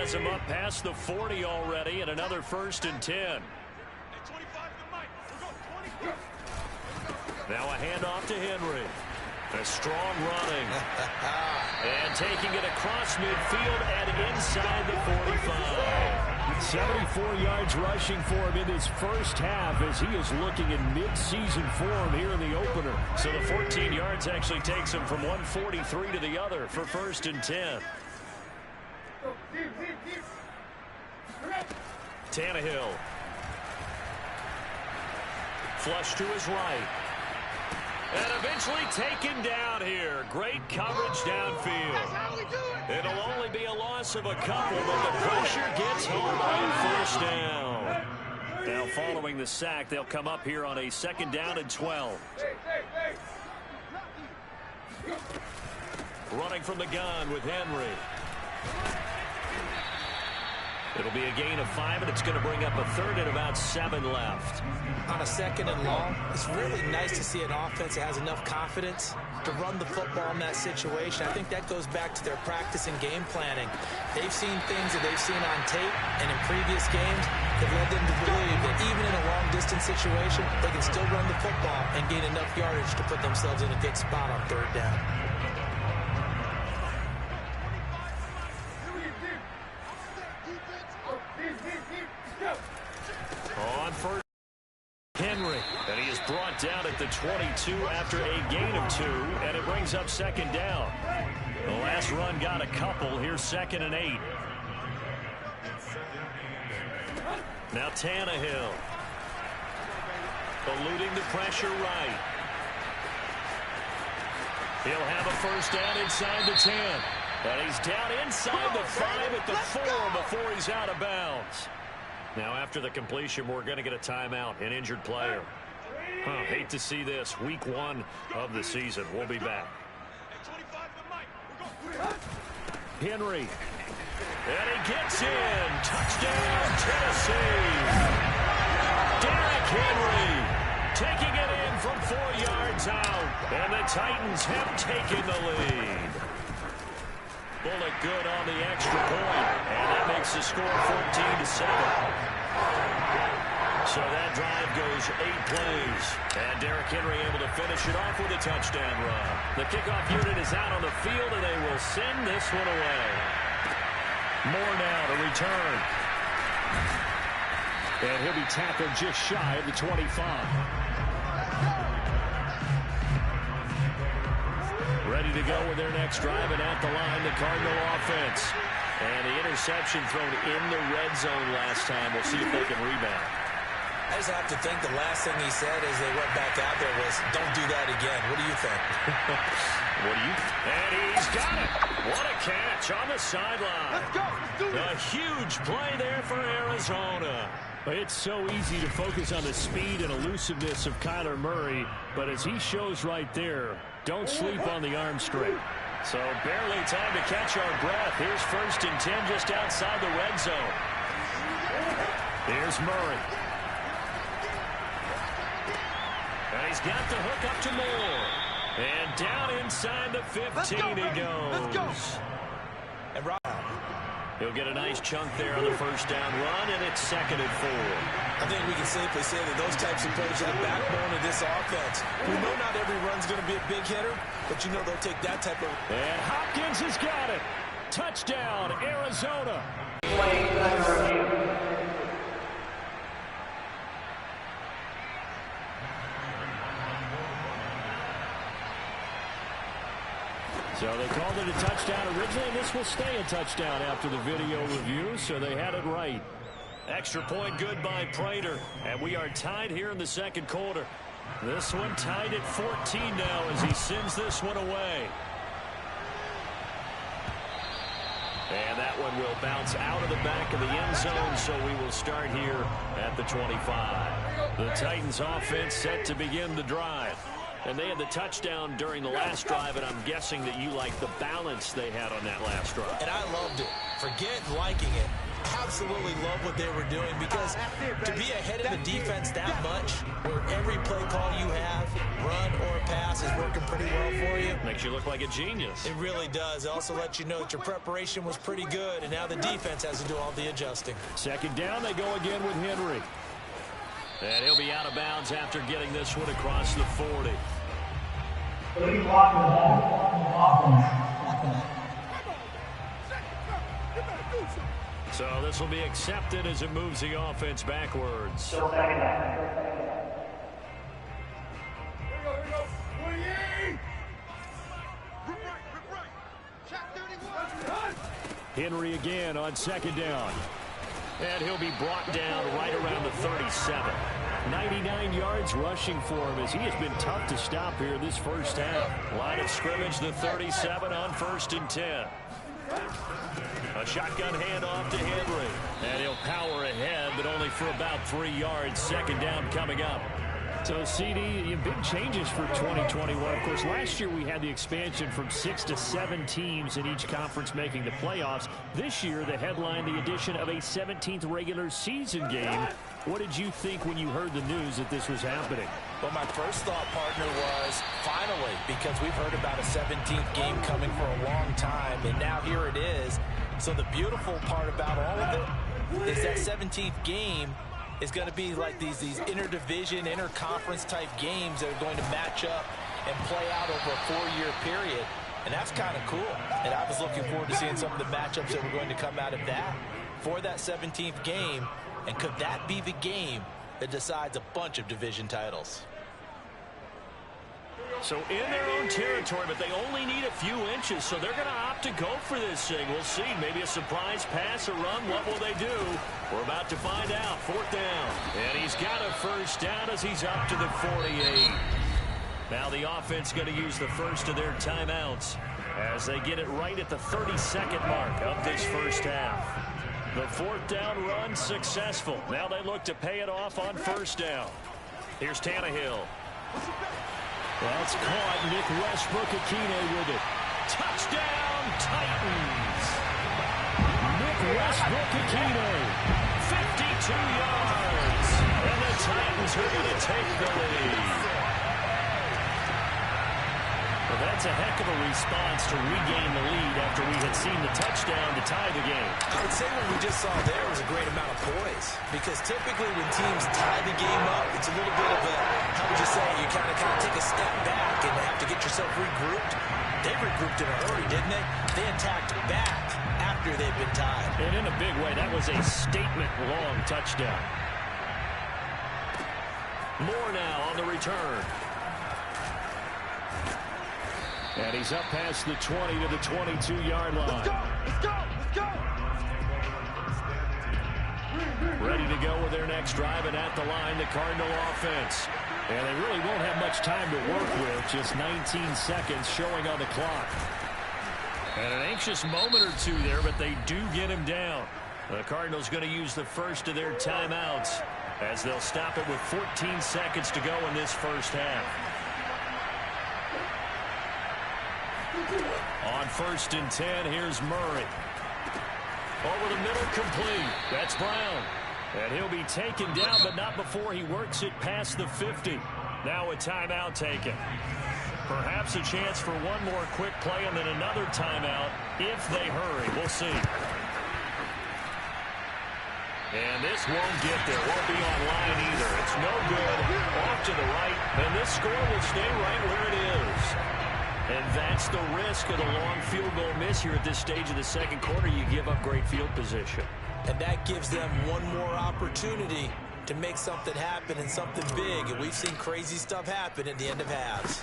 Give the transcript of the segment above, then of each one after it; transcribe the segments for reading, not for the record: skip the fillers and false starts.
has him up past the 40 already, and another 1st and 10. Now a handoff to Henry. A strong running. And taking it across midfield and inside the 45. 74 yards rushing for him in his first half as he is looking in mid-season form here in the opener. So the 14 yards actually takes him from 143 to the other for 1st and 10. Tannehill. Flush to his right. And eventually taken down here. Great coverage downfield. It'll only be a loss of a couple, but the pressure gets home on 1st down. Now following the sack, they'll come up here on a 2nd down and 12. Running from the gun with Henry. It'll be a gain of 5, and it's going to bring up a 3rd and about 7 left. On a 2nd and long, it's really nice to see an offense that has enough confidence to run the football in that situation. I think that goes back to their practice and game planning. They've seen things that they've seen on tape and in previous games that led them to believe that even in a long-distance situation, they can still run the football and gain enough yardage to put themselves in a good spot on 3rd down. On 1st, Henry, and he is brought down at the 22 after a gain of 2, and it brings up 2nd down. The last run got a couple. Here's 2nd and 8. Now Tannehill, eluding the pressure right. He'll have a 1st down inside the 10, and he's down inside the 5 at the 4 before he's out of bounds. Now, after the completion, we're going to get a timeout, an injured player. Hate to see this. Week 1 of the season. We'll be back. Henry. And he gets in. Touchdown, Tennessee. Derrick Henry taking it in from 4 yards out. And the Titans have taken the lead. Bullet good on the extra point, and that makes the score 14-7. So that drive goes 8 plays, and Derrick Henry able to finish it off with a touchdown run. The kickoff unit is out on the field, and they will send this one away. Moore now to return. And he'll be tackled just shy of the 25. Ready to go with their next drive, and at the line, the Cardinal offense. And the interception thrown in the red zone last time. We'll see if they can rebound. I just have to think the last thing he said as they went back out there was, don't do that again. What do you think? What do you think? And he's got it. What a catch on the sideline. Let's go. Let's do this. A huge play there for Arizona. It's so easy to focus on the speed and elusiveness of Kyler Murray, but as he shows right there, don't sleep on the arm strength. So barely time to catch our breath. Here's 1st and 10 just outside the red zone. Here's Murray. And he's got the hook up to Moore. And down inside the 15 he goes. Let's go. And he'll get a nice chunk there on the 1st down run, and it's 2nd and 4. I think we can safely say that those types of plays are the backbone of this offense. We know not every run's going to be a big hitter, but you know they'll take that type of... And Hopkins has got it. Touchdown, Arizona. So they called it a touchdown originally, and this will stay a touchdown after the video review, so they had it right. Extra point good by Prater, and we are tied here in the 2nd quarter. This one tied at 14 now as he sends this one away. And that one will bounce out of the back of the end zone, so we will start here at the 25. The Titans offense set to begin the drive. And they had the touchdown during the last drive, and I'm guessing that you like the balance they had on that last drive. And I loved it. Forget liking it. absolutely love what they were doing, because to be ahead of the defense that much, where every play call you have, run or pass, is working pretty well for you. Makes you look like a genius. It really does. It also lets you know that your preparation was pretty good, and now the defense has to do all the adjusting. Second down, they go again with Henry. And he'll be out of bounds after getting this one across the 40. So this will be accepted as it moves the offense backwards. Henry again on second down. And he'll be brought down right around the 37. 99 yards rushing for him, as he has been tough to stop here this first half. Line of scrimmage, the 37 on 1st and 10. A shotgun handoff to Henry. And he'll power ahead, but only for about 3 yards. Second down coming up. So, CD, big changes for 2021. Of course, last year we had the expansion from 6 to 7 teams in each conference making the playoffs. This year, the headline, the addition of a 17th regular season game. What did you think when you heard the news that this was happening? Well, my first thought, partner, was finally, because we've heard about a 17th game coming for a long time, and now here it is. So the beautiful part about all of it is that 17th game is going to be like these interdivision, interconference type games that are going to match up and play out over a 4-year period. And that's kind of cool. And I was looking forward to seeing some of the matchups that were going to come out of that for that 17th game. And could that be the game that decides a bunch of division titles? So in their own territory, but they only need a few inches, so they're going to opt to go for this thing. We'll see. Maybe a surprise pass, a run. What will they do? We're about to find out. 4th down. And he's got a first down as he's up to the 48. Now the offense going to use the first of their timeouts as they get it right at the 32nd mark of this first half. The 4th down run successful. Now they look to pay it off on 1st down. Here's Tannehill. That's caught. Nick Westbrook-Akine with it. Touchdown, Titans. Nick Westbrook-Akine, 52 yards. And the Titans are going to take the lead. Well, that's a heck of a response to regain the lead after we had seen the touchdown to tie the game. I would say what we just saw there was a great amount of poise, because typically when teams tie the game up, it's a little bit of a, how would you say, you kind of take a step back and have to get yourself regrouped. They regrouped in a hurry, didn't they? They attacked back after they'd been tied. And in a big way, that was a statement-long touchdown. More now on the return. And he's up past the 20 to the 22-yard line. Let's go! Let's go! Let's go! Ready to go with their next drive, and at the line, the Cardinal offense. And they really won't have much time to work with. Just 19 seconds showing on the clock. And an anxious moment or two there, but they do get him down. The Cardinals going to use the first of their timeouts as they'll stop it with 14 seconds to go in this first half. On 1st and 10, here's Murray. Over the middle, complete. That's Brown. And he'll be taken down, but not before he works it past the 50. Now a timeout taken. Perhaps a chance for one more quick play and then another timeout if they hurry. We'll see. And this won't get there. Won't be online either. It's no good. Off to the right. And this score will stay right where it is. And that's the risk of the long field goal miss here at this stage of the second quarter. You give up great field position. And that gives them one more opportunity to make something happen and something big. And we've seen crazy stuff happen at the end of halves.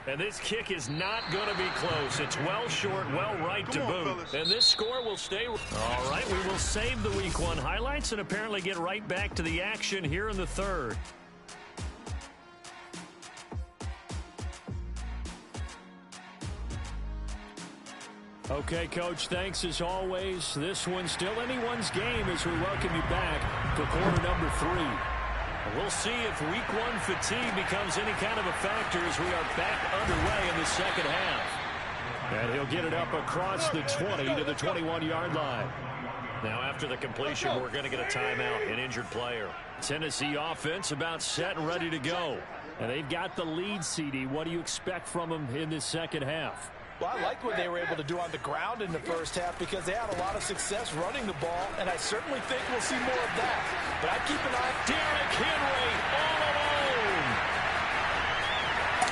And this kick is not going to be close. It's well short, well right to boot. And this score will stay. All right, we will save the Week 1 highlights and apparently get right back to the action here in the third. Okay, Coach, thanks as always. This one's still anyone's game as we welcome you back for quarter number 3. We'll see if Week 1 fatigue becomes any kind of a factor as we are back underway in the second half. And he'll get it up across the 20 to the 21-yard line. Now after the completion, we're going to get a timeout, an injured player. Tennessee offense about set and ready to go. And they've got the lead, CD. What do you expect from them in this second half? Well, I like what they were able to do on the ground in the first half because they had a lot of success running the ball, and I certainly think we'll see more of that. But I keep an eye on Derrick Henry all alone.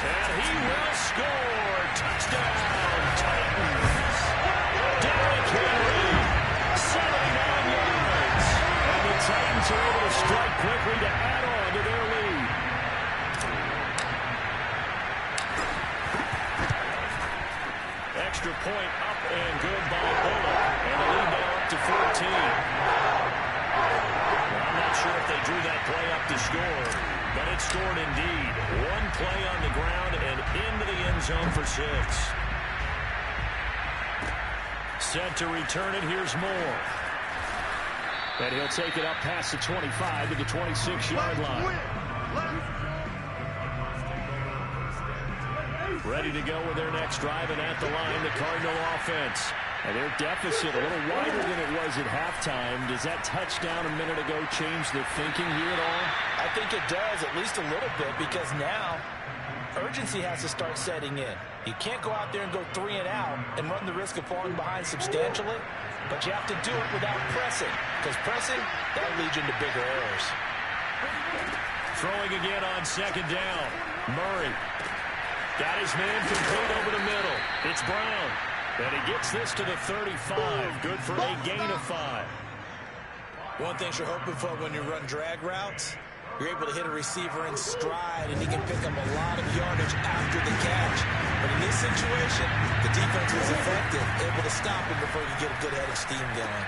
And he will score. Touchdown, Titans. Derrick Henry, 79 yards. And the Titans are able to strike quickly to add on to their lead. Extra point up and good by Bullock. And the lead now up to 14. Well, I'm not sure if they drew that play up to score, but it scored indeed. One play on the ground and into the end zone for 6. Set to return it. Here's Moore. And he'll take it up past the 25 to the 26-yard line. Ready to go with their next drive, and at the line, the Cardinal offense. And their deficit a little wider than it was at halftime. Does that touchdown a minute ago change their thinking here at all? I think it does, at least a little bit, because now urgency has to start setting in. You can't go out there and go 3 and out and run the risk of falling behind substantially, but you have to do it without pressing, because pressing, that'll lead you into bigger errors. Throwing again on second down. Murray. Got his man complete over the middle. It's Brown. And he gets this to the 35. Good for a gain of 5. One thing you're hoping for when you run drag routes, you're able to hit a receiver in stride, and he can pick up a lot of yardage after the catch. But in this situation, the defense was effective, able to stop him before he get a good head of steam going.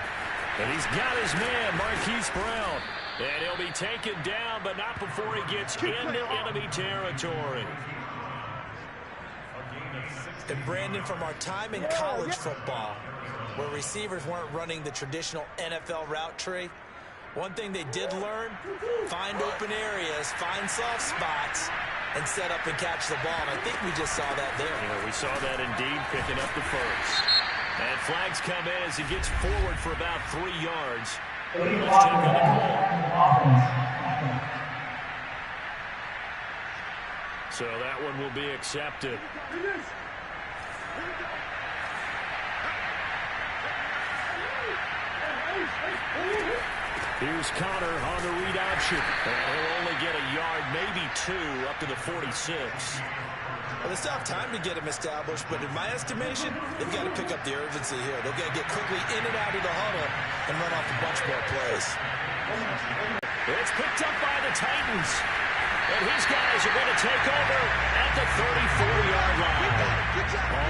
And he's got his man, Marquise Brown. And he'll be taken down, but not before he gets into enemy territory. And Brandon, from our time in college football, where receivers weren't running the traditional NFL route tree, one thing they did learn, find open areas, find soft spots, and set up and catch the ball. And I think we just saw that there. Yeah, we saw that indeed, picking up the first. And flags come in as he gets forward for about 3 yards. Let's check on the call. So that one will be accepted. Here's Connor on the read option. And he'll only get a yard, maybe 2, up to the 46. Well, they still have time to get him established, but in my estimation, they've got to pick up the urgency here. They've got to get quickly in and out of the huddle and run off a bunch more plays. It's picked up by the Titans. And his guys are going to take over at the 34-yard line.